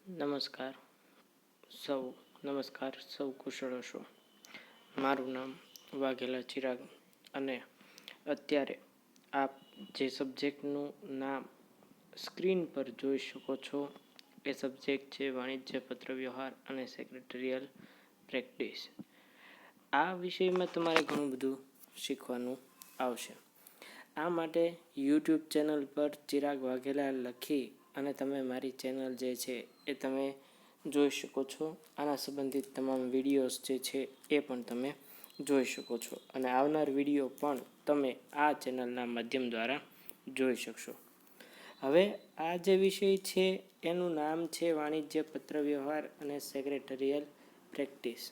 નમસ્કાર સૌ કુશળ હશો. મારું નામ વાઘેલા ચિરાગ અને અત્યારે આપ જે સબ્જેક્ટનું નામ સ્ક્રીન પર જોઈ શકો છો એ સબ્જેક્ટ છે વાણિજ્ય પત્ર વ્યવહાર અને સેક્રેટરીયલ પ્રેક્ટિસ. આ વિષયમાં તમારે ઘણું બધું શીખવાનું આવશે. આ માટે યુટ્યુબ ચેનલ પર ચિરાગ વાઘેલા લખી અને તમે મારી ચેનલ જે છે એ તમે જોઈ શકો છો. આના સંબંધિત તમામ વિડીયોઝ જે છે એ પણ તમે જોઈ શકો છો અને આવનાર વિડીયો પણ તમે આ ચેનલના માધ્યમ દ્વારા જોઈ શકશો. હવે આ જે વિષય છે એનું નામ છે વાણિજ્ય પત્ર વ્યવહાર અને સેક્રેટરીયલ પ્રેક્ટિસ.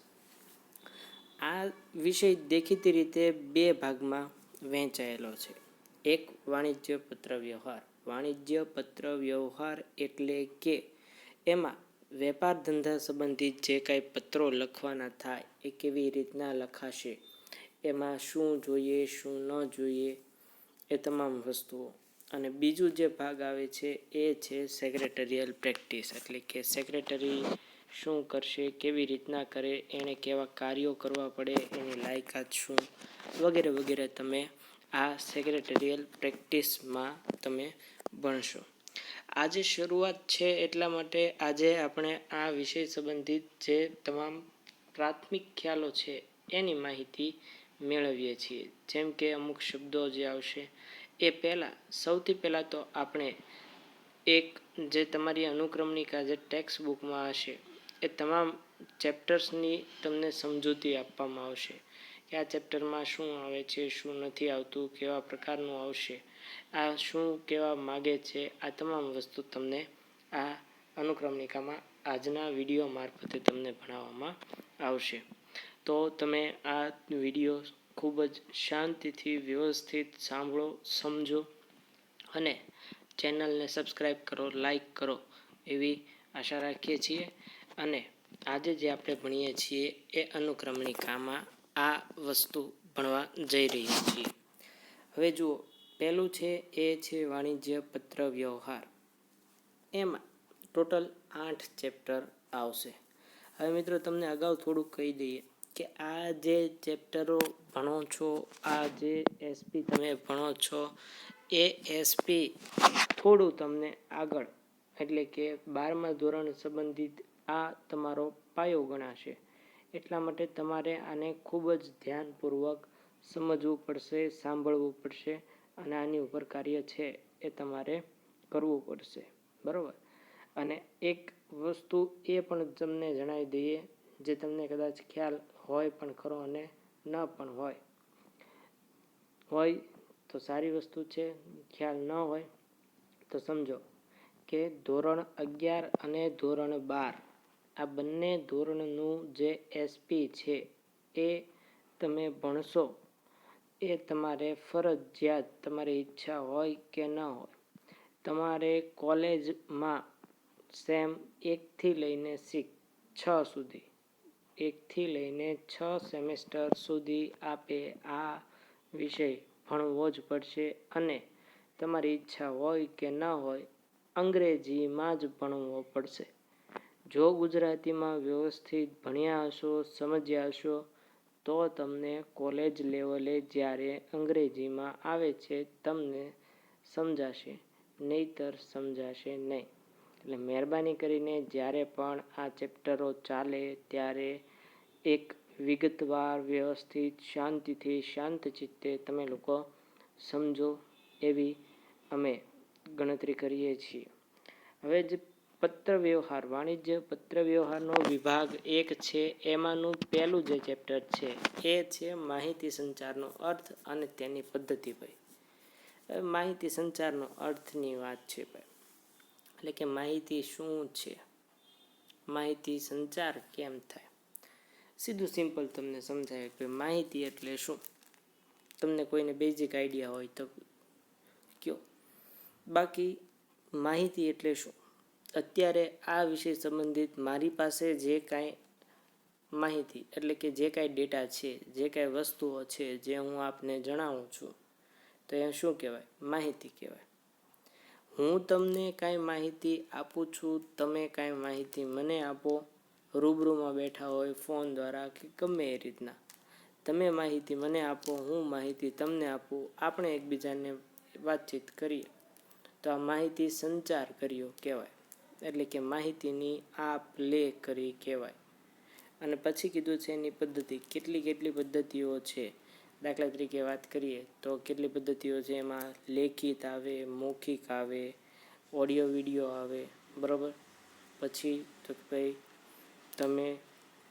આ વિષય દેખીતી રીતે બે ભાગમાં વહેંચાયેલો છે. એક વાણિજ્ય પત્ર વ્યવહાર. વાણિજ્ય પત્ર વ્યવહાર એટલે કે એમાં વેપાર ધંધા સંબંધિત જે કાંઈ પત્રો લખવાના થાય એ કેવી રીતના લખાશે, એમાં શું જોઈએ શું ન જોઈએ એ તમામ વસ્તુઓ. અને બીજું જે ભાગ આવે છે એ છે સેક્રેટરીયલ પ્રેક્ટિસ, એટલે કે સેક્રેટરી શું કરશે, કેવી રીતના કરે, એણે કેવા કાર્યો કરવા પડે, એની લાયકાત શું વગેરે વગેરે તમે આ સેક્રેટરીયલ પ્રેક્ટિસમાં તમે ભણશો. આજે શરૂઆત છે એટલા માટે આજે આપણે આ વિષય સંબંધિત જે તમામ પ્રાથમિક ખ્યાલો છે એની માહિતી મેળવીએ છીએ. જેમ કે અમુક શબ્દો જે આવશે એ સૌથી પહેલાં તો આપણે એક જે તમારી અનુક્રમણિકા જે ટેક્સ્ટ બુકમાં હશે એ તમામ ચેપ્ટર્સની તમને સમજૂતી આપવામાં આવશે કે આ ચેપ્ટરમાં શું આવે છે, શું નથી આવતું, કેવા પ્રકારનું આવશે, આ શું કહેવા માગે છે. આ તમામ વસ્તુ તમને આ અનુક્રમણિકામાં આજના વિડીયો મારફતે તમને ભણાવવામાં આવશે. તો તમે આ વિડીયો ખૂબ જ શાંતિથી વ્યવસ્થિત સાંભળો, સમજો અને ચેનલને સબસ્ક્રાઈબ કરો, લાઈક કરો એવી આશા રાખીએ છીએ. અને આજે જે આપણે ભણીએ છીએ એ અનુક્રમણિકામાં આ વસ્તુ ભણવા જઈ રહ્યા છીએ. હવે જુઓ, પહેલું છે એ છે વાણિજ્ય પત્ર વ્યવહાર. એમાં ટોટલ 8 ચેપ્ટર આવશે. હવે મિત્રો તમને અગાઉ થોડુંક કહી દઈએ કે આ જે ચેપ્ટરો ભણો છો, આ જે એસપી તમે ભણો છો એ એસપી થોડું તમને આગળ એટલે કે 12મા ધોરણ સંબંધિત આ તમારો પાયો ગણાશે. એટલા માટે તમારે આને ખૂબ જ ધ્યાનપૂર્વક સમજવું પડશે, સાંભળવું પડશે અને આની ઉપર કાર્ય છે એ તમારે કરવું પડશે. બરાબર. અને એક વસ્તુ એ પણ તમને જણાવી દઈએ જે તમને કદાચ ખ્યાલ હોય પણ ખરો અને ન પણ હોય તો સારી વસ્તુ છે, ખ્યાલ ન હોય તો સમજો કે ધોરણ 11 અને ધોરણ 12 આ બંને ધોરણનું જે એસપી છે એ તમે ભણશો. એ તમારે ફરજિયાત, તમારી ઈચ્છા હોય કે ન હોય, તમારે કોલેજમાં સેમ 1 થી લઈને 6 સુધી, 1 થી લઈને 6 સેમેસ્ટર સુધી આપે આ વિષય ભણવો જ પડશે. અને તમારી ઈચ્છા હોય કે ન હોય અંગ્રેજીમાં જ ભણવો પડશે. જો ગુજરાતીમાં વ્યવસ્થિત ભણ્યા હશો, સમજ્યા હશો તો તમને કોલેજ લેવલે જ્યારે અંગ્રેજીમાં આવે છે તમને સમજાશે, નહીંતર સમજાશે નહીં. એટલે મહેરબાની કરીને જ્યારે પણ આ ચેપ્ટરો ચાલે ત્યારે એક વિગતવાર, વ્યવસ્થિત, શાંતિથી, શાંતચિત્તે તમે લોકો સમજો એવી અમે ગણતરી કરીએ છીએ. હવે જે પત્ર વ્યવહાર, વાણિજ્ય પત્ર વ્યવહારનો વિભાગ 1 છે એમાંનું પહેલું જે ચેપ્ટર છે એ છે માહિતી સંચારનો અર્થ અને તેની પદ્ધતિ. ભાઈ માહિતી સંચારનો અર્થની વાત છે ભાઈ. એટલે કે માહિતી શું છે, માહિતી સંચાર કેમ થાય. સીધું સિમ્પલ તમને સમજાય કે માહિતી એટલે શું. તમને કોઈને બેઝિક આઈડિયા હોય તો કયો. બાકી માહિતી એટલે શું, અત્યારે આ વિષય સંબંધિત મારી પાસે જે કાંઈ માહિતી એટલે કે જે કાંઈ ડેટા છે, જે કાંઈ વસ્તુઓ છે જે હું આપને જણાવું છું તો એ શું કહેવાય, માહિતી કહેવાય. હું તમને કાંઈ માહિતી આપું છું, તમે કાંઈ માહિતી મને આપો, રૂબરૂમાં બેઠા હોય ફોન દ્વારા કે ગમે એ રીતના તમે માહિતી મને આપો, હું માહિતી તમને આપું, આપણે એકબીજાને વાતચીત કરીએ તો આ માહિતી સંચાર કર્યો કહેવાય, એટલે કે માહિતીની આપ લે કરી કહેવાય. અને પછી કીધું છે એની પદ્ધતિ, કેટલી પદ્ધતિઓ છે. દાખલા તરીકે વાત કરીએ તો કેટલી પદ્ધતિઓ છે, એમાં લેખિત આવે, મૌખિક આવે, ઓડિયો વિડીયો આવે, બરાબર. પછી તો ભાઈ તમે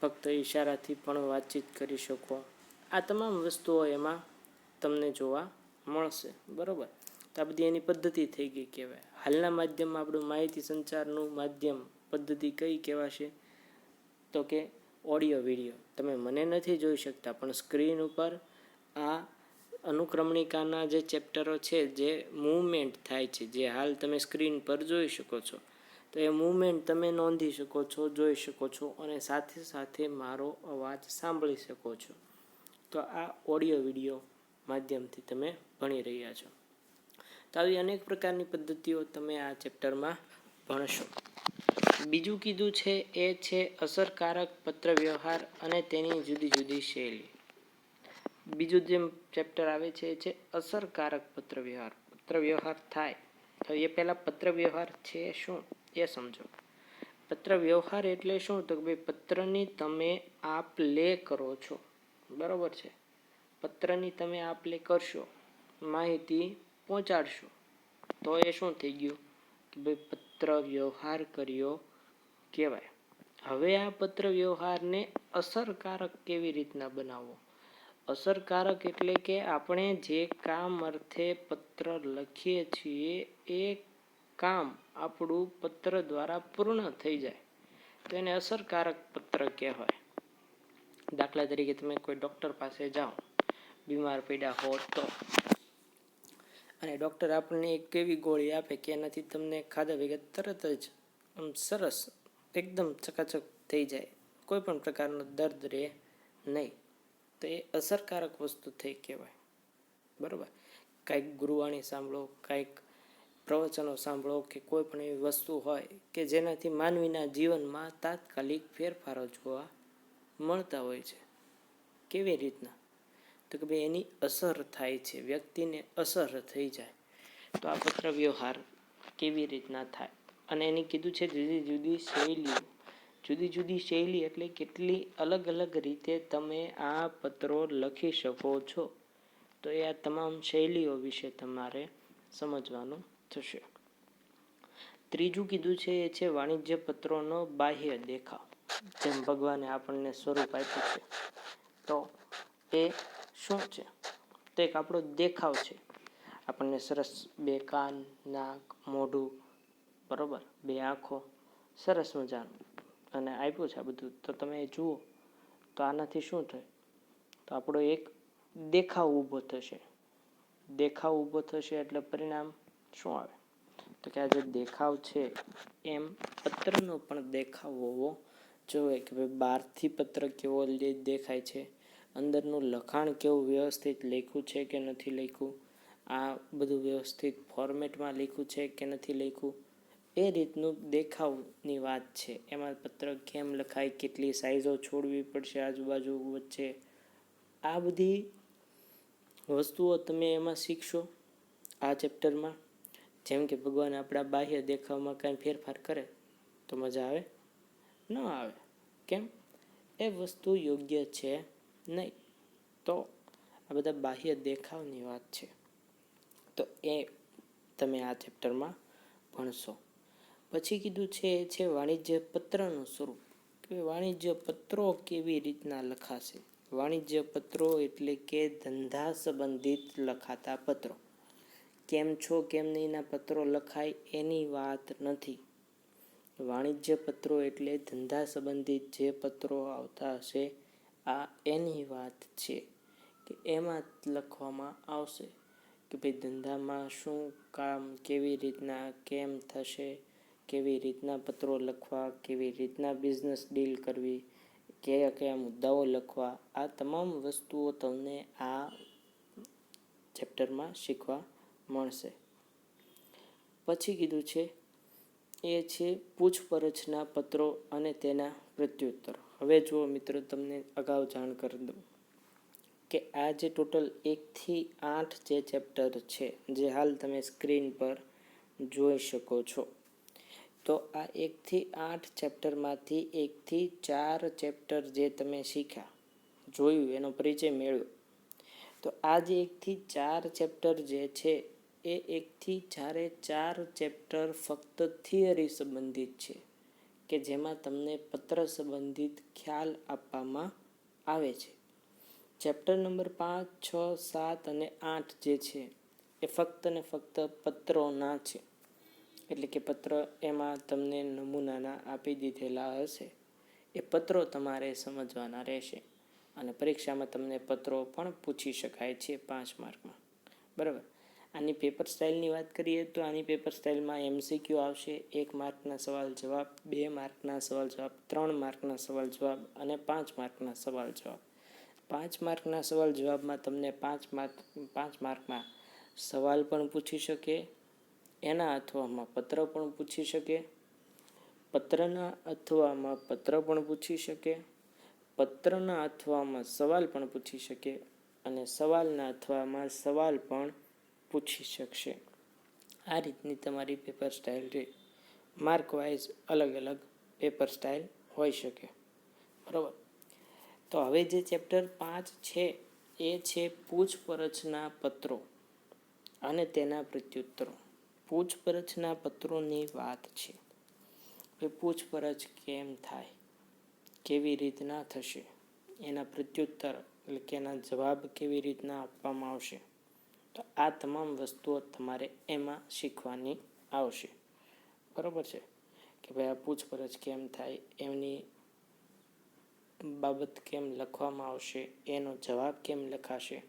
ફક્ત ઈશારાથી પણ વાતચીત કરી શકો. આ તમામ વસ્તુઓ એમાં તમને જોવા મળશે, બરાબર. તો આ બધી એની પદ્ધતિ થઈ ગઈ કહેવાય. હાલના માધ્યમમાં આપણું માહિતી સંચારનું માધ્યમ પદ્ધતિ કઈ કહેવાશે તો કે ઓડિયો વિડીયો. તમે મને નથી જોઈ શકતા પણ સ્ક્રીન ઉપર આ અનુક્રમણિકાના જે ચેપ્ટરો છે, જે મૂવમેન્ટ થાય છે, જે હાલ તમે સ્ક્રીન પર જોઈ શકો છો, તો એ મૂવમેન્ટ તમે નોંધી શકો છો, જોઈ શકો છો અને સાથે સાથે મારો અવાજ સાંભળી શકો છો. તો આ ઓડિયો વિડીયો માધ્યમથી તમે ભણી રહ્યા છો. તો આવી અનેક પ્રકારની પદ્ધતિઓ તમે આ ચેપ્ટરમાં ભણશો. બીજું કીધું છે એ છે અસરકારક પત્રવ્યવહાર અને તેની જુદી જુદી શૈલી. બીજું જે ચેપ્ટર આવે છે એ છે અસરકારક પત્રવ્યવહાર. પત્રવ્યવહાર થાય તો એ પહેલાં પત્રવ્યવહાર છે શું એ સમજો. પત્રવ્યવહાર એટલે શું તો કે ભાઈ પત્રની તમે આપ લે કરો છો, બરાબર છે. પત્રની તમે આપ લે કરશો, માહિતી પહોંચાડશો, તો એ શું થઈ ગયું કે ભાઈ પત્ર વ્યવહાર કર્યો કહેવાય. હવે આ પત્ર વ્યવહારને અસરકારક કેવી રીતના બનાવવો? અસરકારક એટલે કે આપણે જે કામ અર્થે પત્ર લખીએ છીએ એ કામ આપણું પત્ર દ્વારા પૂર્ણ થઈ જાય તો એને અસરકારક પત્ર કહેવાય. દાખલા તરીકે તમે કોઈ ડૉક્ટર પાસે જાઓ, બીમાર પડ્યા હો તો, અને ડૉક્ટર આપણને એક એવી ગોળી આપે કે એનાથી તમને ખાધા ભેગા તરત જ સરસ એકદમ ચકાચક થઈ જાય, કોઈ પણ પ્રકારનો દર્દ રહે નહીં, તો એ અસરકારક વસ્તુ થઈ કહેવાય, બરાબર. કાંઈક ગુરુવાણી સાંભળો, કાંઈક પ્રવચનો સાંભળો કે કોઈ પણ એવી વસ્તુ હોય કે જેનાથી માનવીના જીવનમાં તાત્કાલિક ફેરફારો જોવા મળતા હોય છે. કેવી રીતના તો કે ભાઈ એની અસર થાય છે, વ્યક્તિને અસર થઈ જાય. તો આ પત્ર વ્યવહાર કેવી રીતના થાય અને એની કીધું છે જુદી જુદી શૈલીઓ. જુદી જુદી શૈલી એટલે કેટલી અલગ અલગ રીતે તમે આ પત્રો લખી શકો છો. તો એ આ તમામ શૈલીઓ વિશે તમારે સમજવાનું થશે. ત્રીજું કીધું છે એ છે વાણિજ્ય પત્રોનો બાહ્ય દેખાવ. જેમ ભગવાને આપણને સ્વરૂપ આપ્યું છે તો એ શું છે તો એક આપણો દેખાવ છે. આપણને સરસ બે કાન, નાક, મોઢું, બરાબર, બે આંખો, સરસ મજાનું અને આપ્યું છે આ બધું. તો તમે જુઓ તો આનાથી શું થાય તો આપણો એક દેખાવ ઊભો થશે. દેખાવ ઊભો થશે એટલે પરિણામ શું આવે તો કે આ જે દેખાવ છે એમ પત્રનો પણ દેખાવ હોવો જોઈએ કે ભાઈ બહારથી પત્ર કેવો દેખાય છે, અંદરનું લખાણ કેવું વ્યવસ્થિત લખ્યું છે કે નથી લખ્યું, આ બધું વ્યવસ્થિત ફોર્મેટમાં લખ્યું છે કે નથી લખ્યું, એ રીતનું દેખાવની વાત છે. એમાં પત્ર કેમ લખાય, કેટલી સાઇઝો છોડવી પડશે આજુબાજુ વચ્ચે, આ બધી વસ્તુઓ તમે એમાં શીખશો આ ચેપ્ટરમાં. જેમ કે ભગવાન આપણા બાહ્ય દેખાવમાં કાંઈ ફેરફાર કરે તો મજા આવે ન આવે. કેમ? એ વસ્તુ યોગ્ય છે નહીં. તો આ બધા બાહ્ય દેખાવની વાત છે, તો એ તમે આ ચેપ્ટરમાં ભણશો. પછી કીધું છે એ છે વાણિજ્ય પત્રનું સ્વરૂપ. કે વાણિજ્ય પત્રો કેવી રીતના લખાશે. વાણિજ્ય પત્રો એટલે કે ધંધા સંબંધિત લખાતા પત્રો. કેમ છો કેમ નહીંના પત્રો લખાય એની વાત નથી. વાણિજ્ય પત્રો એટલે ધંધા સંબંધિત જે પત્રો આવતા હશે આ એની વાત છે કે એમાં લખવામાં આવશે કે ભાઈ ધંધામાં શું કામ, કેવી રીતના કેમ થશે, કેવી રીતના પત્રો લખવા, કેવી રીતના બિઝનેસ ડીલ કરવી, કયા કયા મુદ્દાઓ લખવા, આ તમામ વસ્તુઓ તમને આ ચેપ્ટરમાં શીખવા મળશે. પછી કીધું છે એ છે પૂછપરછના પત્રો અને તેના પ્રત્યુત્તર. હવે જુઓ મિત્રો, તમને અગાઉ જાણ કરી દઉં કે આ જે ટોટલ 1 થી 8 જે ચેપ્ટર છે, જે હાલ તમે સ્ક્રીન પર જોઈ શકો છો, તો આ 1 થી 8 ચેપ્ટરમાંથી 1 થી 4 ચેપ્ટર જે તમે શીખ્યા, જોયું, એનો પરિચય મેળવ્યો, તો આ જે 1 થી 4 ચેપ્ટર જે છે એ 1 થી 4 ચેપ્ટર ફક્ત થિયરી સંબંધિત છે, કે જેમાં તમને પત્ર સંબંધિત ખ્યાલ આપવામાં આવે છે. ચેપ્ટર નંબર 5, 6, 7 અને 8 જે છે એ ફક્ત ને ફક્ત પત્રોના છે. એટલે કે પત્ર એમાં તમને નમૂનાના આપી દીધેલા હશે, એ પત્રો તમારે સમજવાના રહેશે. અને પરીક્ષામાં તમને પત્રો પણ પૂછી શકાય છે 5 માર્કમાં. બરાબર. આની પેપર સ્ટાઇલની વાત કરીએ તો આની પેપર સ્ટાઇલમાં MCQ આવશે, 1 માર્કના સવાલ જવાબ, 2 માર્કના સવાલ જવાબ, 3 માર્કના સવાલ જવાબ અને 5 માર્કના સવાલ જવાબ. 5 માર્કના સવાલ જવાબમાં તમને 5 માર્કમાં સવાલ પણ પૂછી શકે, એના અથવામાં પત્ર પણ પૂછી શકે, પત્રના અથવામાં પત્ર પણ પૂછી શકે, પત્રના અથવામાં સવાલ પણ પૂછી શકે અને સવાલના અથવામાં સવાલ પણ પૂછી શકશે. આ રીતની તમારી પેપર સ્ટાઇલ રહે. માર્ક વાઇઝ અલગ અલગ પેપર સ્ટાઇલ હોઈ શકે. બરાબર. તો હવે જે ચેપ્ટર 5 છે એ છે પૂછપરછના પત્રો અને તેના પ્રત્યુત્તરો. પૂછપરછના પત્રોની વાત છે. પૂછપરછ કેમ થાય, કેવી રીતના થશે, એના પ્રત્યુત્તર એટલે કે એના જવાબ કેવી રીતના આપવામાં આવશે, તો આ તમામ વસ્તુઓ તમારે એમાં શીખવાની આવશે. બરાબર છે કે ભાઈ આ પૂછપરછ કેમ થાય, એમની બાબત કેમ લખવામાં આવશે, એનો જવાબ કેમ લખાશે,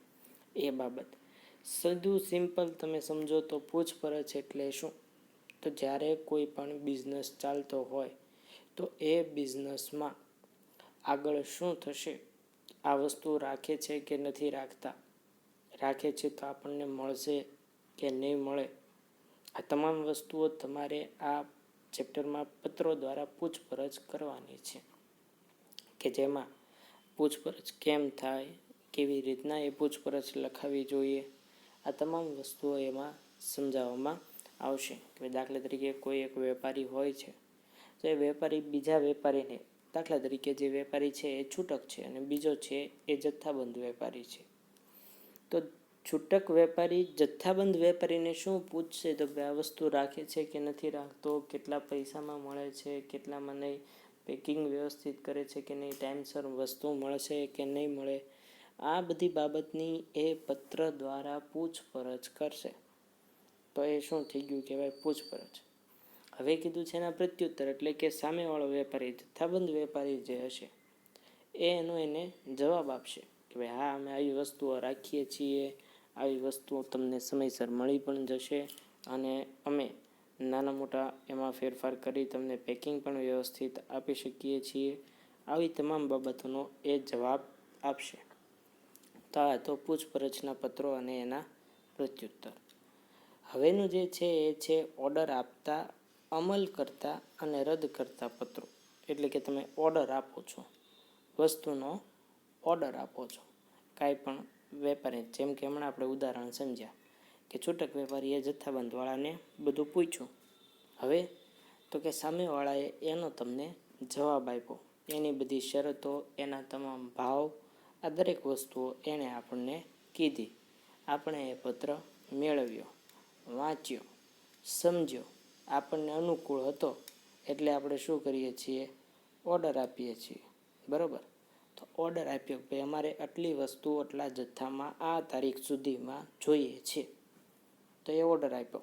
એ બાબત સીધું સિમ્પલ તમે સમજો તો પૂછપરછ એટલે શું? તો જ્યારે કોઈ પણ બિઝનેસ ચાલતો હોય તો એ બિઝનેસમાં આગળ શું થશે, આ વસ્તુ રાખે છે કે નથી રાખતા, રાખે છે તો આપણને મળશે કે નહીં મળે, આ તમામ વસ્તુઓ તમારે આ ચેપ્ટરમાં પત્રો દ્વારા પૂછપરછ કરવાની છે. કે જેમાં પૂછપરછ કેમ થાય, કેવી રીતના એ પૂછપરછ લખાવી જોઈએ, આ તમામ વસ્તુઓ એમાં સમજાવવામાં આવશે. કે દાખલા તરીકે કોઈ એક વેપારી હોય છે, તો એ વેપારી બીજા વેપારીને, દાખલા તરીકે જે વેપારી છે એ છૂટક છે અને બીજો છે એ જથ્થાબંધ વેપારી છે, તો છૂટક વેપારી જથ્થાબંધ વેપારીને શું પૂછશે, તો આ વસ્તુ રાખે છે કે નથી રાખતો, કેટલા પૈસામાં મળે છે, કેટલામાં નહીં, પેકિંગ વ્યવસ્થિત કરે છે કે નહીં, ટાઈમસર વસ્તુ મળશે કે નહીં મળે, આ બધી બાબતની એ પત્ર દ્વારા પૂછપરછ કરશે. તો એ શું થઈ ગયું કહેવાય, પૂછપરછ. હવે કીધું છે એના પ્રત્યુત્તર એટલે કે સામેવાળો વેપારી, જથ્થાબંધ વેપારી જે હશે એનો એને જવાબ આપશે કે ભાઈ હા, અમે આવી વસ્તુઓ રાખીએ છીએ, આવી વસ્તુઓ તમને સમયસર મળી પણ જશે અને અમે નાના મોટા એમાં ફેરફાર કરી તમને પેકિંગ પણ વ્યવસ્થિત આપી શકીએ છીએ. આવી તમામ બાબતોનો એ જવાબ આપશે. તો આ તો પૂછપરછના પત્રો અને એના પ્રત્યુત્તર. હવેનું જે છે એ છે ઓર્ડર આપતા, અમલ કરતા અને રદ કરતા પત્રો. એટલે કે તમે ઓર્ડર આપો છો, વસ્તુનો ઓર્ડર આપો છો કાંઈ પણ વેપારી. જેમ કે હમણાં આપણે ઉદાહરણ સમજ્યા કે છૂટક વેપારીએ જથ્થાબંધવાળાને બધું પૂછ્યું. હવે તો કે સામેવાળાએ એનો તમને જવાબ આપ્યો, એની બધી શરતો, એના તમામ ભાવ, આ દરેક વસ્તુઓ એણે આપણને કીધી. આપણે એ પત્ર મેળવ્યો, વાંચ્યો, સમજ્યો, આપણને અનુકૂળ હતો એટલે આપણે શું કરીએ છીએ, ઓર્ડર આપીએ છીએ. બરાબર. તો ઓર્ડર આપ્યો કે ભાઈ અમારે આટલી વસ્તુ આટલા જથ્થામાં આ તારીખ સુધીમાં જોઈએ છે, તો એ ઓર્ડર આપ્યો.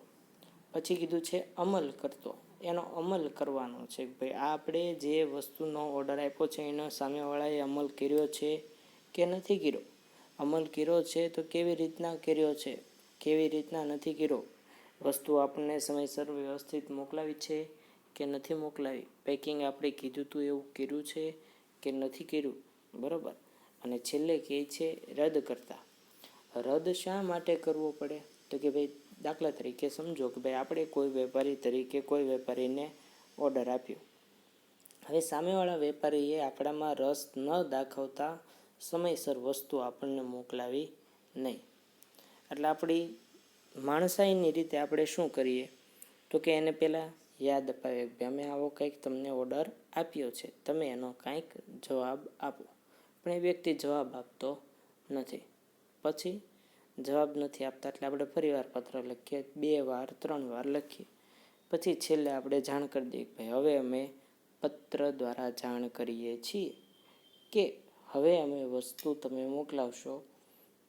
પછી કીધું છે અમલ કરતો, એનો અમલ કરવાનો છે કે ભાઈ આપણે જે વસ્તુનો ઓર્ડર આપ્યો છે એનો સામેવાળાએ અમલ કર્યો છે કે નથી કર્યો. અમલ કર્યો છે તો કેવી રીતના કર્યો છે, કેવી રીતના નથી કર્યો, વસ્તુ આપણને સમયસર વ્યવસ્થિત મોકલાવી છે કે નથી મોકલાવી, પેકિંગ આપણે કીધું હતું એવું કર્યું છે કે નથી કર્યું. બરાબર. અને છેલ્લે કહે છે રદ કરતા. રદ શા માટે કરવો પડે, તો કે ભાઈ દાખલા તરીકે સમજો કે ભાઈ આપણે કોઈ વેપારી તરીકે કોઈ વેપારીને ઓર્ડર આપ્યો. હવે સામેવાળા વેપારીએ આપણામાં રસ ન દાખવતા સમયસર વસ્તુ આપણને મોકલાવી નહીં. એટલે આપણી માણસાઈની રીતે આપણે શું કરીએ તો કે એને પહેલાં યાદ અપાવીએ કે અમે આવો કંઈક તમને ઓર્ડર આપ્યો છે, તમે એનો કંઈક જવાબ આપો. પણ એ વ્યક્તિ જવાબ આપતો નથી. પછી જવાબ નથી આપતા એટલે આપણે ફરીવાર પત્ર લખીએ, 2 વાર 3 વાર લખીએ. પછી છેલ્લે આપણે જાણ કરી દઈએ કે ભાઈ હવે અમે પત્ર દ્વારા જાણ કરીએ છીએ કે હવે અમે વસ્તુ તમે મોકલાવશો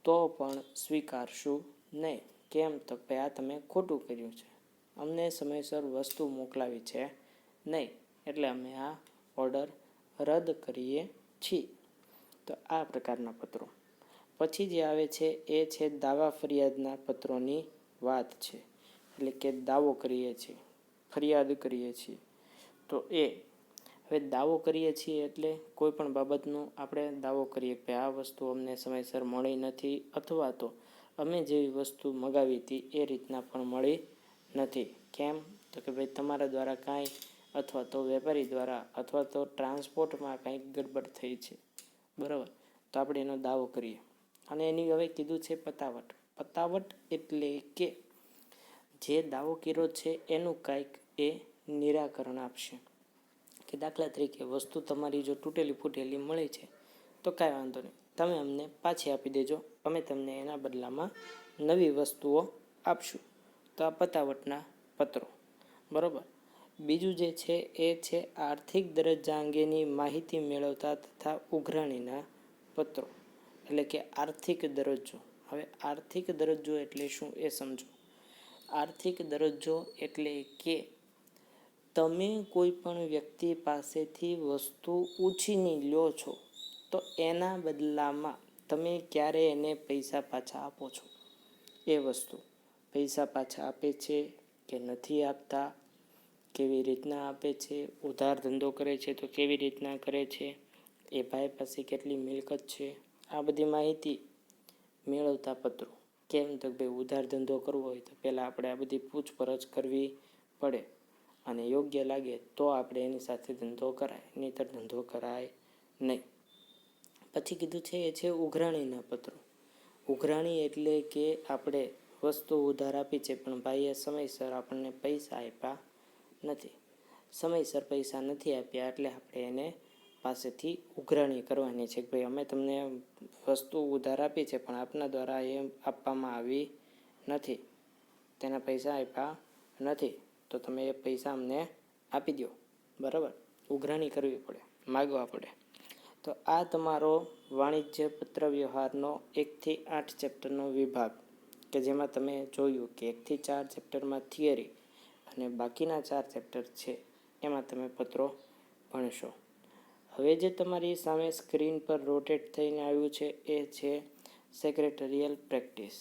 તો પણ સ્વીકારશું નહીં. કેમ તો ભાઈ આ તમે ખોટું કર્યું છે, અમને સમયસર વસ્તુ મોકલાવી છે નહીં, એટલે અમે આ ઓર્ડર રદ કરીએ છીએ. તો આ પ્રકારના પત્રો. પછી જે આવે છે એ છે દાવા ફરિયાદના પત્રોની વાત છે. એટલે કે દાવો કરીએ છીએ, ફરિયાદ કરીએ છીએ. તો એ હવે દાવો કરીએ છીએ એટલે કોઈ પણ બાબતનો આપણે દાવો કરીએ કે આ વસ્તુ અમને સમયસર મળી નથી, અથવા તો અમે જેવી વસ્તુ મગાવી હતી એ રીતના પણ મળી નથી. કેમ તો કે ભાઈ તમારા દ્વારા કાંઈ, અથવા તો વેપારી દ્વારા, અથવા તો ટ્રાન્સપોર્ટમાં કાંઈક ગડબડ થઈ છે, બરાબર. તો આપણે એનો દાવો કરીએ. અને એની હવે કીધું છે પતાવટ. પતાવટ એટલે કે જે દાવો કર્યો છે એનું કાંઈક એ નિરાકરણ આપશે. કે દાખલા તરીકે વસ્તુ તમારી જો તૂટેલી ફૂટેલી મળી છે તો કાંઈ વાંધો નહીં, તમે અમને પાછી આપી દેજો, અમે તમને એના બદલામાં નવી વસ્તુઓ આપશું. તો આ પતાવટના પત્રો, બરાબર. બીજું જે છે એ છે આર્થિક દરજ્જા અંગેની માહિતી મેળવતા તથા ઉઘરાણીના પત્રો. એટલે કે આર્થિક દરજ્જો. હવે આર્થિક દરજ્જો એટલે શું એ સમજો. આર્થિક દરજ્જો એટલે કે તમે કોઈ પણ વ્યક્તિ પાસેથી વસ્તુ ઉછીની લ્યો છો તો એના બદલામાં તમે ક્યારે એને પૈસા પાછા આપો છો. એ વસ્તુ પૈસા પાછા આપે છે કે નથી આપતા, કેવી રીતના આપે છે, ઉધાર ધંધો કરે છે તો કેવી રીતના કરે છે, એ ભાઈ પાસે કેટલી મિલકત છે, આ બધી માહિતી મેળવતા પત્રો. કેમ તો ભાઈ ઉધાર ધંધો કરવો હોય તો પહેલાં આપણે આ બધી પૂછપરછ કરવી પડે, અને યોગ્ય લાગે તો આપણે એની સાથે ધંધો કરાય, નહીંતર ધંધો કરાય નહીં. પછી કીધું છે એ છે ઉઘરાણીના પત્રો. ઉઘરાણી એટલે કે આપણે વસ્તુ ઉધાર આપી છે પણ ભાઈએ સમયસર આપણને પૈસા આપ્યા નથી. સમયસર પૈસા નથી આપ્યા એટલે આપણે એને પાસેથી ઉઘરાણી કરવાની છે કે ભાઈ અમે તમને વસ્તુ ઉધાર આપી છે પણ આપના દ્વારા એ આપવામાં આવી નથી, તેના પૈસા આપ્યા નથી, તો તમે એ પૈસા અમને આપી દો, બરાબર. ઉઘરાણી કરવી પડે, માગવા પડે. તો આ તમારો વાણિજ્ય પત્ર વ્યવહારનો 1 થી 8 ચેપ્ટરનો વિભાગ, કે જેમાં તમે જોયું કે 1 થી 4 ચેપ્ટરમાં થિયરી અને બાકીના 4 ચેપ્ટર છે એમાં તમે પત્રો ભણશો. હવે જે તમારી સામે સ્ક્રીન પર રોટેટ થઈને આવ્યું છે એ છે સેક્રેટરિયલ પ્રેક્ટિસ,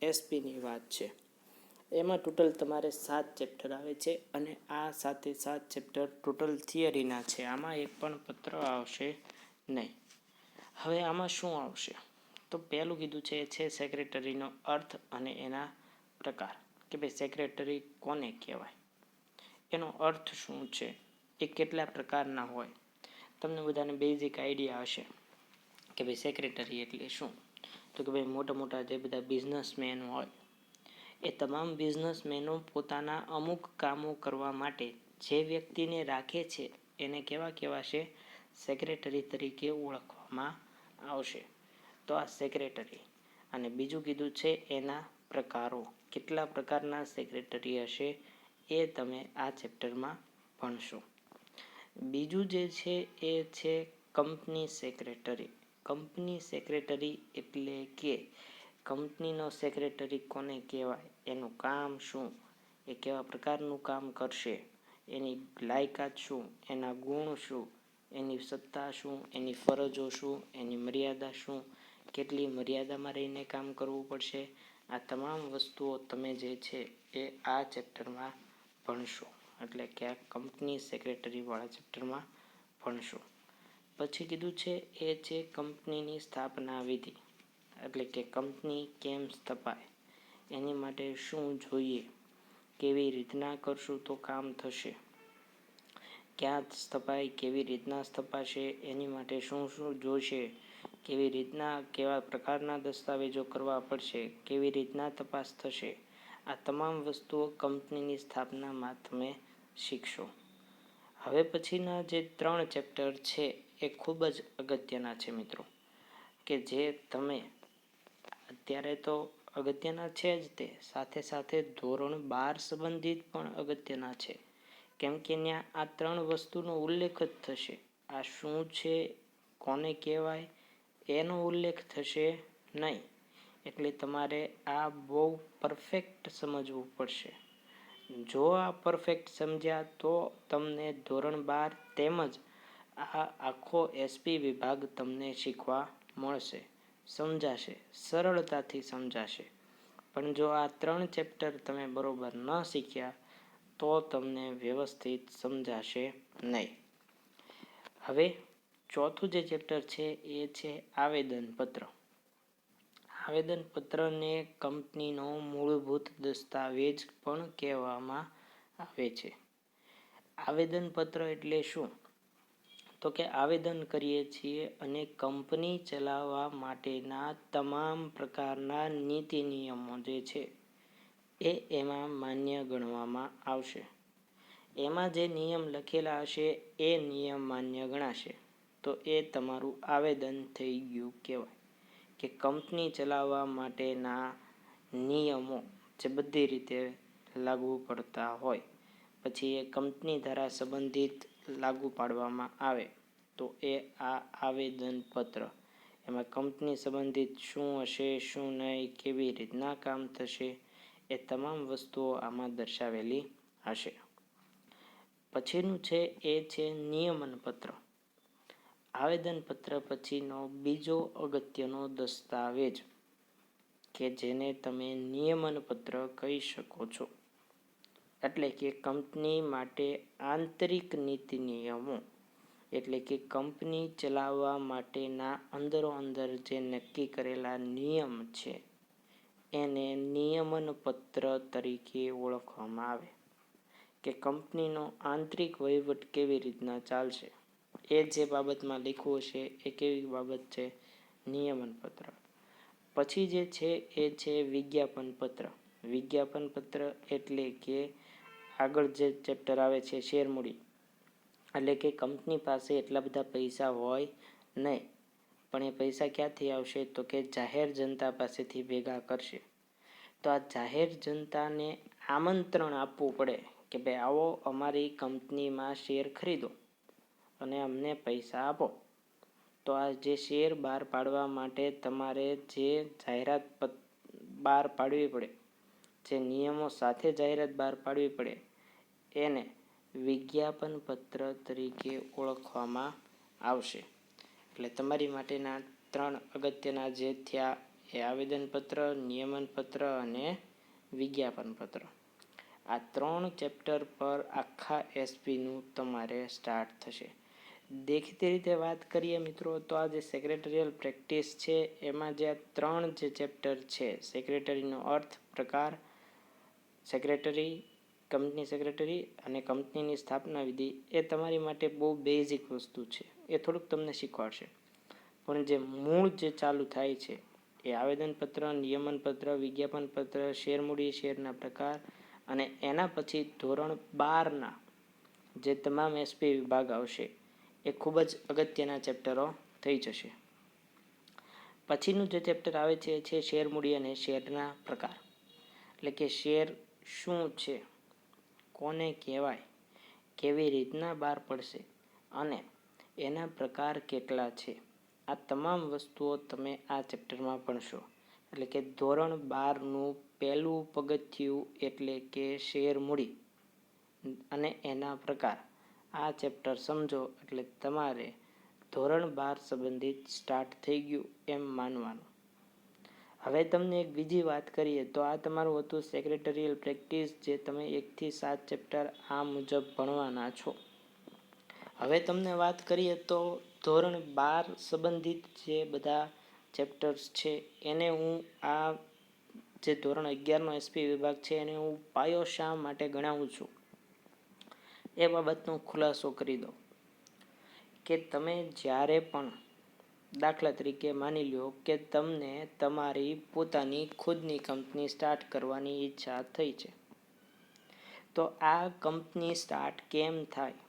એસપીની વાત છે. એમાં ટોટલ તમારે 7 ચેપ્ટર આવે છે અને આ 7 ચેપ્ટર ટોટલ થિયરીના છે. આમાં એક પણ પત્ર આવશે નહીં. હવે આમાં શું આવશે તો પહેલું કીધું છે એ છે સેક્રેટરીનો અર્થ અને એના પ્રકાર. કે ભાઈ સેક્રેટરી કોને કહેવાય, એનો અર્થ શું છે, એ કેટલા પ્રકારના હોય. તમને બધાને બેઝિક આઈડિયા હશે કે ભાઈ સેક્રેટરી એટલે શું. તો કે ભાઈ મોટા મોટા જે બધા બિઝનેસમેન હોય એ તમામ બિઝનેસમેનો પોતાના અમુક કામો કરવા માટે જે વ્યક્તિને રાખે છે એને કેવા કહેવાશે, સેક્રેટરી તરીકે ઓળખવામાં આવશે. તો આ સેક્રેટરી. અને બીજું કીધું છે એના પ્રકારો, કેટલા પ્રકારના સેક્રેટરી હશે એ તમે આ ચેપ્ટરમાં ભણશો. બીજું જે છે એ છે કંપની સેક્રેટરી. કંપની સેક્રેટરી એટલે કે કંપનીનો સેક્રેટરી કોને કહેવાય, એનું કામ શું, એ કેવા પ્રકારનું કામ કરશે, એની લાયકાત શું, એના ગુણ શું, એની સત્તા શું, એની ફરજો શું, એની મર્યાદા શું, કેટલી મર્યાદામાં રહીને કામ કરવું પડશે. આ તમામ વસ્તુઓ તમે જે છે એ આ ચેપ્ટરમાં ભણશો. એટલે કે આ કંપની સેક્રેટરીવાળા ચેપ્ટરમાં ભણશો. પછી કીધું છે એ છે કંપનીની સ્થાપના વિધિ. એટલે કે કંપની કેમ સ્થપાય એની માટે શું જોઈએ, કેવી રીતના કરશું તો કામ થશે, ક્યાં સ્થપાય, કેવી રીતના સ્થપાશે, એની માટે શું શું જોઈશે, કેવી રીતના કેવા પ્રકારના દસ્તાવેજો કરવા પડશે, કેવી રીતના તપાસ થશે, આ તમામ વસ્તુઓ કંપનીની સ્થાપનામાં તમે શીખશો. હવે પછીના જે 3 ચેપ્ટર છે એ ખૂબ જ અગત્યના છે મિત્રો, કે જે તમે અત્યારે તો અગત્યના છે જ, તે સાથે સાથે ધોરણ 12 સંબંધિત પણ અગત્યના છે. કેમ કે ત્યાં આ 3 વસ્તુનો ઉલ્લેખ જ થશે. આ શું છે, કોને કહેવાય, એનો ઉલ્લેખ થશે નહીં. એટલે તમારે આ બહુ પરફેક્ટ સમજવું પડશે. જો આ પરફેક્ટ સમજ્યા તો તમને ધોરણ 12 તેમજ આ આખો એસપી વિભાગ તમને શીખવા મળશે, સમજાશે, સરળતાથી સમજાશે. પણ જો આ 3 ચેપ્ટર તમે બરોબર ન શીખ્યા તો તમને વ્યવસ્થિત સમજાશે નહીં. હવે ચોથું જે ચેપ્ટર છે એ છે આવેદનપત્ર. આવેદનપત્રને કંપનીનો મૂળભૂત દસ્તાવેજ પણ કહેવામાં આવે છે. આવેદનપત્ર એટલે શું? તો કે આવેદન કરીએ છીએ અને કંપની ચલાવવા માટેના તમામ પ્રકારના નીતિ નિયમો જે છે એ એમાં માન્ય ગણવામાં આવશે. એમાં જે નિયમ લખેલા હશે એ નિયમ માન્ય ગણાશે તો એ તમારું આવેદન થઈ ગયું કહેવાય. કે કંપની ચલાવવા માટેના નિયમો જે બધી રીતે લાગુ પડતા હોય, પછી એ કંપની દ્વારા સંબંધિત લાગુ પાડવામાં આવે તો એ આ આવેદનપત્ર. એમાં કંપની સંબંધિત શું હશે, શું નહીં, કેવી રીતના કામ થશે, એ તમામ વસ્તુઓ આમાં દર્શાવેલી હશે. પછીનું છે એ છે નિયમનપત્ર. આવેદનપત્ર પછીનો બીજો અગત્યનો દસ્તાવેજ કે જેને તમે નિયમનપત્ર કહી શકો છો. એટલે કે કંપની માટે આંતરિક નીતિ નિયમો, એટલે કે કંપની ચલાવવા માટેના અંદરો અંદર જે નક્કી કરેલા નિયમ છે એને નિયમનપત્ર તરીકે ઓળખવામાં આવે. કે કંપનીનો આંતરિક વહીવટ કેવી રીતના ચાલશે એ જે બાબતમાં લખવું છે એ કેવી બાબત છે, નિયમનપત્ર. પછી જે છે એ છે વિજ્ઞાપનપત્ર. વિજ્ઞાપનપત્ર એટલે કે આગળ જે ચેપ્ટર આવે છે શેરમૂડી. એટલે કે કંપની પાસે એટલા બધા પૈસા હોય નહીં, પણ એ પૈસા ક્યાંથી આવશે તો કે જાહેર જનતા પાસેથી ભેગા કરશે. તો આ જાહેર જનતાને આમંત્રણ આપવું પડે કે ભાઈ આવો અમારી કંપનીમાં શેર ખરીદો અને અમને પૈસા આપો. તો આ જે શેર બહાર પાડવા માટે તમારે જે જાહેરાત બહાર પાડવી પડે, જે નિયમો સાથે જાહેરાત બહાર પાડવી પડે, એને વિજ્ઞાપનપત્ર તરીકે ઓળખવામાં આવશે. એટલે તમારી માટેના 3 અગત્યના જે થયા એ આવેદનપત્ર, નિયમનપત્ર અને વિજ્ઞાપનપત્ર. આ 3 ચેપ્ટર પર આખા એસપીનું તમારે સ્ટાર્ટ થશે. દેખીતી રીતે વાત કરીએ મિત્રો તો આ જે સેક્રેટરીયલ પ્રેક્ટિસ છે એમાં જે આ 3 જે ચેપ્ટર છે, સેક્રેટરીનો અર્થ, પ્રકાર, સેક્રેટરી, કંપની સેક્રેટરી અને કંપનીની સ્થાપના વિધિ, એ તમારી માટે બહુ બેઝિક વસ્તુ છે, એ થોડુંક તમને શીખવાડશે. પણ જે મૂળ જે ચાલુ થાય છે એ આવેદનપત્ર, નિયમનપત્ર, વિજ્ઞાપનપત્ર, શેરમૂડી, શેરના પ્રકાર અને એના પછી ધોરણ 12ના જે તમામ એસપી વિભાગ આવશે એ ખૂબ જ અગત્યના ચેપ્ટરો થઈ જશે. પછીનું જે ચેપ્ટર આવે છે શેરમૂડી અને શેરના પ્રકાર. એટલે કે શેર શું છે, કોને કહેવાય, કેવી રીતના બહાર પડશે અને એના પ્રકાર કેટલા છે. આ તમામ વસ્તુઓ તમે આ ચેપ્ટરમાં ભણશો. એટલે કે ધોરણ 12નું પહેલું પગથિયું એટલે કે શેરમૂડી અને એના પ્રકાર. આ ચેપ્ટર સમજો એટલે તમારે ધોરણ 12 સંબંધિત સ્ટાર્ટ થઈ ગયું એમ માનવાનું. હવે તમને એક બીજી વાત કરીએ તો આ તમારું હતું સેક્રેટરીયલ પ્રેક્ટિસ, જે તમે 1 થી 7 ચેપ્ટર આ મુજબ ભણવાના છો. હવે તમને વાત કરીએ તો ધોરણ 12 સંબંધિત જે બધા ચેપ્ટર્સ છે એને હું આ જે ધોરણ 11નો એસપી વિભાગ છે એને હું પાયો શા માટે ગણાવું છું એ બાબતનો ખુલાસો કરી દો કે તમે જ્યારે પણ દાખલા તરીકે માની લો કે તમને તમારી પોતાની ખુદની કંપની સ્ટાર્ટ કરવાની ઈચ્છા થઈ છે, તો આ કંપની સ્ટાર્ટ કેમ થાય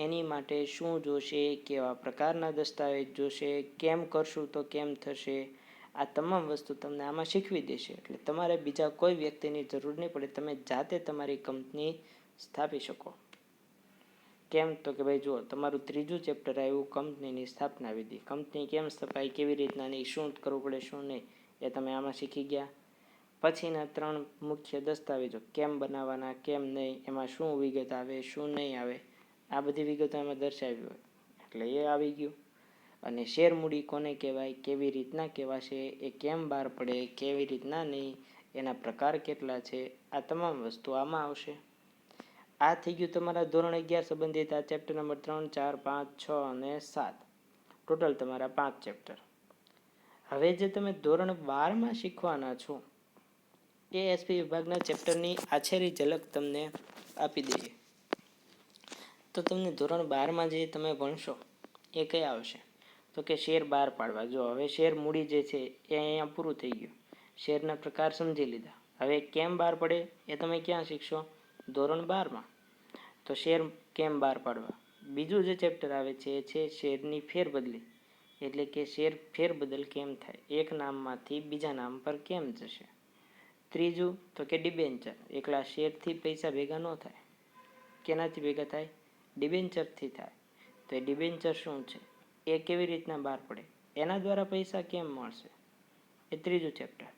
એની માટે શું જોશે, કેવા પ્રકારના દસ્તાવેજ જોશે, કેમ કરશું તો કેમ થશે, આ તમામ વસ્તુ તમને આમાં શીખવી દેશે. એટલે તમારે બીજા કોઈ વ્યક્તિની જરૂર નહીં પડે, તમે જાતે તમારી કંપની સ્થાપી શકો. કેમ તો કે ભાઈ જુઓ, તમારું ત્રીજું ચેપ્ટર આવ્યું કંપનીની સ્થાપના વિધિ. કંપની કેમ સ્થપાય, કેવી રીતના નહીં, શું કરવું પડે શું નહીં, એ તમે આમાં શીખી ગયા. પછીના 3 મુખ્ય દસ્તાવેજો કેમ બનાવવાના, કેમ નહીં, એમાં શું વિગત આવે, શું નહીં આવે, આ બધી વિગતો એમાં દર્શાવી હોય એટલે એ આવી ગયું. અને શેર મૂડી કોને કહેવાય, કેવી રીતના કહેવાશે, એ કેમ બહાર પડે, કેવી રીતના નહીં, એના પ્રકાર કેટલા છે, આ તમામ વસ્તુ આમાં આવશે. આ થઈ ગયું તમારા ધોરણ 11 સંબંધિત આ ચેપ્ટર નંબર 3, 4, 5, 6 અને 7. ટોટલ તમારા 5 ચેપ્ટર. હવે જે તમે ધોરણ 12માં શીખવાના છો એ એસપી વિભાગના ચેપ્ટરની આછેરી ઝલક તમને આપી દઈએ. તો તમને ધોરણ 12માં જે તમે ભણશો એ કયા આવશે તો કે શેર બહાર પાડવા. જો હવે શેર મૂડી જે છે એ અહીંયા પૂરું થઈ ગયું, શેરના પ્રકાર સમજી લીધા. હવે કેમ બહાર પડે એ તમે ક્યાં શીખશો? ધોરણ 12માં. તો શેર કેમ બહાર પાડવા. બીજું જે ચેપ્ટર આવે છે એ છે શેરની ફેરબદલી, એટલે કે શેર ફેરબદલ કેમ થાય, એક નામમાંથી બીજા નામ પર કેમ જશે. ત્રીજું તો કે ડિબેન્ચર, એકલા શેરથી પૈસા ભેગા ન થાય. કેનાથી ભેગા થાય? ડિબેન્ચરથી થાય. તો એ ડિબેન્ચર શું છે, એ કેવી રીતના બહાર પડે, એના દ્વારા પૈસા કેમ મળશે, એ ત્રીજું ચેપ્ટર.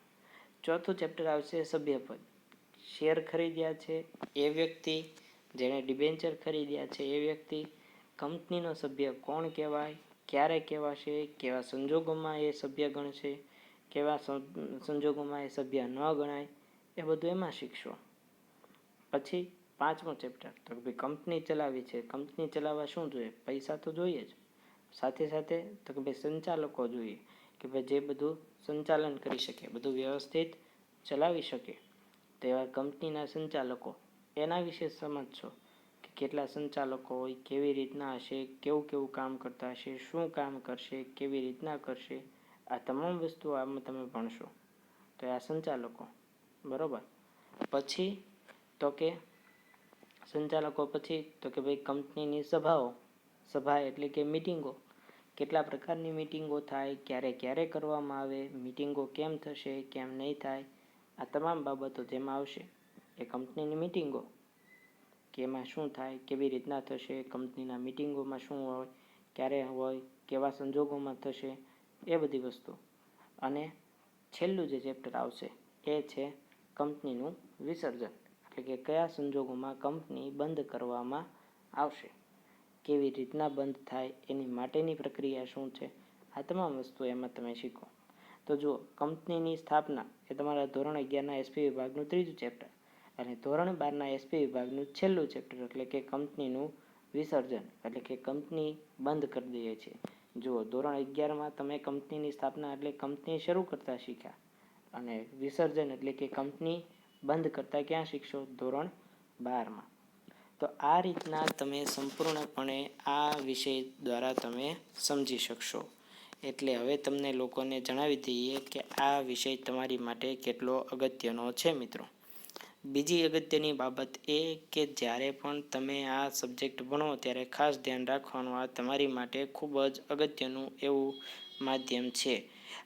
ચોથું ચેપ્ટર આવશે સભ્યપદ. શેર ખરીદ્યા છે એ વ્યક્તિ, જેણે ડિબેન્ચર ખરીદ્યા છે એ વ્યક્તિ, કંપનીનો સભ્ય કોણ કહેવાય, ક્યારે કહેવાશે, કેવા સંજોગોમાં એ સભ્ય ગણશે, કેવા સંજોગોમાં એ સભ્ય ન ગણાય, એ બધું એમાં શીખશો. પછી 5મો ચેપ્ટર તો કે ભાઈ કંપની ચલાવી છે, કંપની ચલાવવા શું જોઈએ, પૈસા તો જોઈએ જ. સાથે સાથે તો કે ભાઈ સંચાલકો જોઈએ કે ભાઈ જે બધું સંચાલન કરી શકે, બધું વ્યવસ્થિત ચલાવી શકે તેવા કંપનીના સંચાલકો, એના વિશે સમજશો કે કેટલા સંચાલકો હોય, કેવી રીતના હશે, કેવું કેવું કામ કરતા હશે, શું કામ કરશે, કેવી રીતના કરશે, આ તમામ વસ્તુઓ આમાં તમે ભણશો. તો આ સંચાલકો બરાબર. પછી તો કે સંચાલકો પછી તો કે ભાઈ કંપનીની સભાઓ, સભા એટલે કે મિટિંગો, કેટલા પ્રકારની મિટિંગો થાય, ક્યારે ક્યારે કરવામાં આવે, મિટિંગો કેમ થશે, કેમ નહીં થાય, આ તમામ બાબતો જેમાં આવશે. એ કંપનીની મિટિંગો કે એમાં શું થાય, કેવી રીતના થશે, કંપનીના મિટિંગોમાં શું હોય, ક્યારે હોય, કેવા સંજોગોમાં થશે, એ બધી વસ્તુ. અને છેલ્લું જે ચેપ્ટર આવશે એ છે કંપનીનું વિસર્જન, એટલે કે કયા સંજોગોમાં કંપની બંધ કરવામાં આવશે, કેવી રીતના બંધ થાય, એની માટેની પ્રક્રિયા શું છે, આ તમામ વસ્તુ એમાં તમે શીખો. તો જુઓ, કંપનીની સ્થાપના એ તમારા ધોરણ 11ના એસપી વિભાગનું ત્રીજું ચેપ્ટર, અને ધોરણ 12ના એસપી વિભાગનું છેલ્લું ચેપ્ટર એટલે કે કંપનીનું વિસર્જન, એટલે કે કંપની બંધ કરી દઈએ છીએ. જુઓ, ધોરણ 11માં તમે કંપનીની સ્થાપના એટલે કંપની શરૂ કરતા શીખ્યા, અને વિસર્જન એટલે કે કંપની બંધ કરતા ક્યાં શીખશો? ધોરણ 12માં. તો આ રીતના તમે સંપૂર્ણપણે આ વિષય દ્વારા તમે સમજી શકશો. એટલે હવે તમને લોકોને જણાવી દઈએ કે આ વિષય તમારી માટે કેટલો અગત્યનો છે મિત્રો. બીજી અગત્યની બાબત એ કે જ્યારે પણ તમે આ સબ્જેક્ટ ભણો ત્યારે ખાસ ધ્યાન રાખવાનું, આ તમારી માટે ખૂબ જ અગત્યનું એવું માધ્યમ છે.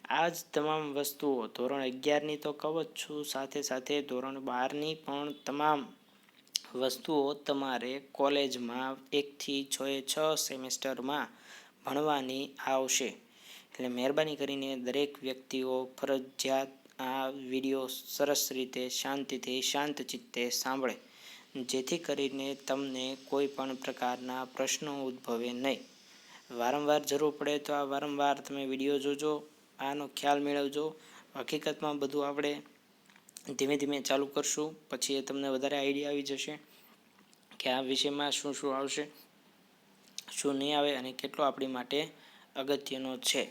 આ જ તમામ વસ્તુઓ ધોરણ 11ની તો કહું જ છું, સાથે સાથે ધોરણ 12ની પણ તમામ વસ્તુઓ તમારે કોલેજમાં 1 થી 6 સેમેસ્ટરમાં ભણવાની આવશે. એટલે મહેરબાની કરીને દરેક વ્યક્તિઓ ફરજિયાત આ વિડીયો સરસ રીતે શાંતિથી શાંત ચિત્તે સાંભળે, જેથી કરીને તમને કોઈ પણ પ્રકારના પ્રશ્નો ઉદ્ભવે નહીં. વારંવાર જરૂર પડે તો આ વારંવાર તમે વિડીયો જોજો, આનો ખ્યાલ મેળવજો. હકીકતમાં બધું આપણે ધીમે ધીમે ચાલુ કરશું, પછી એ તમને વધારે આઈડિયા આવી જશે કે આ વિષયમાં શું શું આવશે, શું નહીં આવે, અને કેટલો આપણી માટે અગત્યનો છે.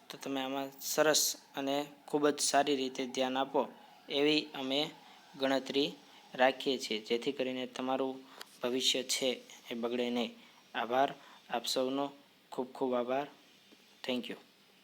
તો તમે આમાં સરસ અને ખૂબ જ સારી રીતે ધ્યાન આપો એવી અમે ગણતરી રાખીએ છીએ, જેથી કરીને તમારું ભવિષ્ય છે એ બગડે નહીં. આભાર. આપ સૌનો ખૂબ ખૂબ આભાર. Thank you.